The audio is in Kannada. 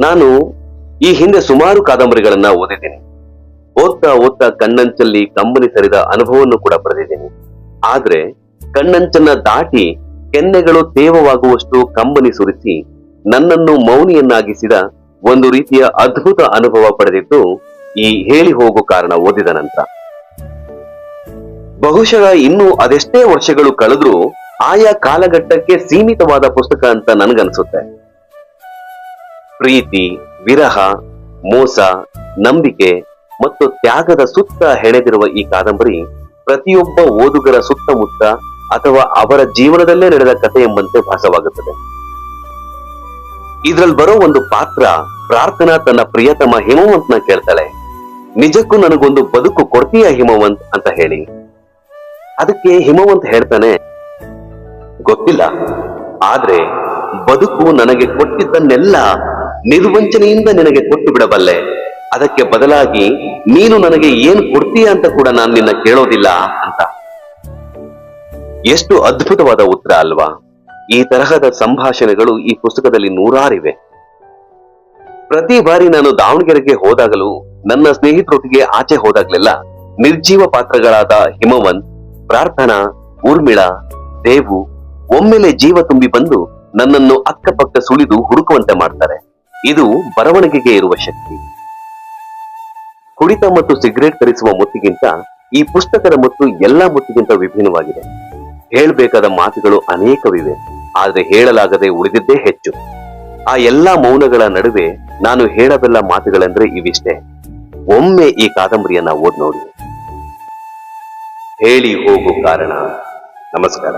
ನಾನು ಈ ಹಿಂದೆ ಸುಮಾರು ಕಾದಂಬರಿಗಳನ್ನ ಓದಿದ್ದೀನಿ. ಓದ್ತಾ ಓದ್ತಾ ಕಣ್ಣಂಚಲ್ಲಿ ಕಂಬನಿ ಸರಿದ ಅನುಭವವನ್ನು ಕೂಡ ಪಡೆದಿದ್ದೀನಿ. ಆದ್ರೆ ಕಣ್ಣಂಚನ್ನ ದಾಟಿ ಕೆನ್ನೆಗಳು ತೇವವಾಗುವಷ್ಟು ಕಂಬನಿ ಸುರಿಸಿ ನನ್ನನ್ನು ಮೌನಿಯನ್ನಾಗಿಸಿದ ಒಂದು ರೀತಿಯ ಅದ್ಭುತ ಅನುಭವ ಪಡೆದಿದ್ದು ಈ ಹೇಳಿ ಹೋಗೋ ಕಾರಣ ಓದಿದ ನಂತರ. ಬಹುಶಃ ಇನ್ನು ಅದೆಷ್ಟೇ ವರ್ಷಗಳು ಕಳೆದ್ರೂ ಆಯಾ ಕಾಲಘಟ್ಟಕ್ಕೆ ಸೀಮಿತವಾದ ಪುಸ್ತಕ ಅಂತ ನನಗನ್ಸುತ್ತೆ. ಪ್ರೀತಿ, ವಿರಹ, ಮೋಸ, ನಂಬಿಕೆ ಮತ್ತು ತ್ಯಾಗದ ಸುತ್ತ ಹೆಣೆದಿರುವ ಈ ಕಾದಂಬರಿ ಪ್ರತಿಯೊಬ್ಬ ಓದುಗರ ಸುತ್ತಮುತ್ತ ಅಥವಾ ಅವರ ಜೀವನದಲ್ಲೇ ನಡೆದ ಕಥೆ ಎಂಬಂತೆ ಭಾಸವಾಗುತ್ತದೆ. ಇದ್ರಲ್ಲಿ ಬರೋ ಒಂದು ಪಾತ್ರ ಪ್ರಾರ್ಥನಾ ತನ್ನ ಪ್ರಿಯತಮ ಹಿಮವಂತ್ನ ಕೇಳ್ತಾಳೆ, ನಿಜಕ್ಕೂ ನನಗೊಂದು ಬದುಕು ಕೊಡ್ತೀಯ ಹಿಮವಂತ್ ಅಂತ ಹೇಳಿ. ಅದಕ್ಕೆ ಹಿಮವಂತ್ ಹೇಳ್ತಾನೆ, ಗೊತ್ತಿಲ್ಲ, ಆದ್ರೆ ಬದುಕು ನನಗೆ ಕೊಟ್ಟಿದ್ದನ್ನೆಲ್ಲ ನಿರ್ವಂಚನೆಯಿಂದ ನಿನಗೆ ಕೊಟ್ಟು ಬಿಡಬಲ್ಲೆ. ಅದಕ್ಕೆ ಬದಲಾಗಿ ನೀನು ನನಗೆ ಏನು ಕೊಡ್ತೀಯ ಅಂತ ಕೂಡ ನಾನು ನಿನ್ನ ಕೇಳೋದಿಲ್ಲ ಅಂತ. ಎಷ್ಟು ಅದ್ಭುತವಾದ ಉತ್ತರ ಅಲ್ವಾ? ಈ ತರಹದ ಸಂಭಾಷಣೆಗಳು ಈ ಪುಸ್ತಕದಲ್ಲಿ ನೂರಾರಿವೆ. ಪ್ರತಿ ಬಾರಿ ನಾನು ದಾವಣಗೆರೆಗೆ ಹೋದಾಗಲೂ ನನ್ನ ಸ್ನೇಹಿತರೊಟ್ಟಿಗೆ ಆಚೆ ಹೋದಾಗ್ಲೆಲ್ಲ ನಿರ್ಜೀವ ಪಾತ್ರಗಳಾದ ಹಿಮವಂತ್, ಪ್ರಾರ್ಥನಾ, ಊರ್ಮಿಳಾ, ದೇವು ಒಮ್ಮೆಲೆ ಜೀವ ತುಂಬಿ ಬಂದು ನನ್ನನ್ನು ಅಕ್ಕಪಕ್ಕ ಸುಳಿದು ಹುಡುಕುವಂತೆ ಮಾಡ್ತಾರೆ. ಇದು ಬರವಣಿಗೆಗೆ ಇರುವ ಶಕ್ತಿ. ಕುಡಿತ ಮತ್ತು ಸಿಗರೇಟ್ ತರಿಸುವ ಮುತ್ತಿಗಿಂತ ಈ ಪುಸ್ತಕದ ಮುತ್ತು ಎಲ್ಲಾ ಮುತ್ತಿಗಿಂತ ವಿಭಿನ್ನವಾಗಿದೆ. ಹೇಳಬೇಕಾದ ಮಾತುಗಳು ಅನೇಕವಿವೆ, ಆದ್ರೆ ಹೇಳಲಾಗದೆ ಉಳಿದಿದ್ದೇ ಹೆಚ್ಚು. ಆ ಎಲ್ಲಾ ಮೌನಗಳ ನಡುವೆ ನಾನು ಹೇಳಬಲ್ಲ ಮಾತುಗಳೆಂದ್ರೆ ಇವಿಷ್ಟೇ. ಒಮ್ಮೆ ಈ ಕಾದಂಬರಿಯನ್ನ ಓದ್ ನೋಡಿ. ಹೇಳಿ ಹೋಗು ಕಾರಣ. ನಮಸ್ಕಾರ.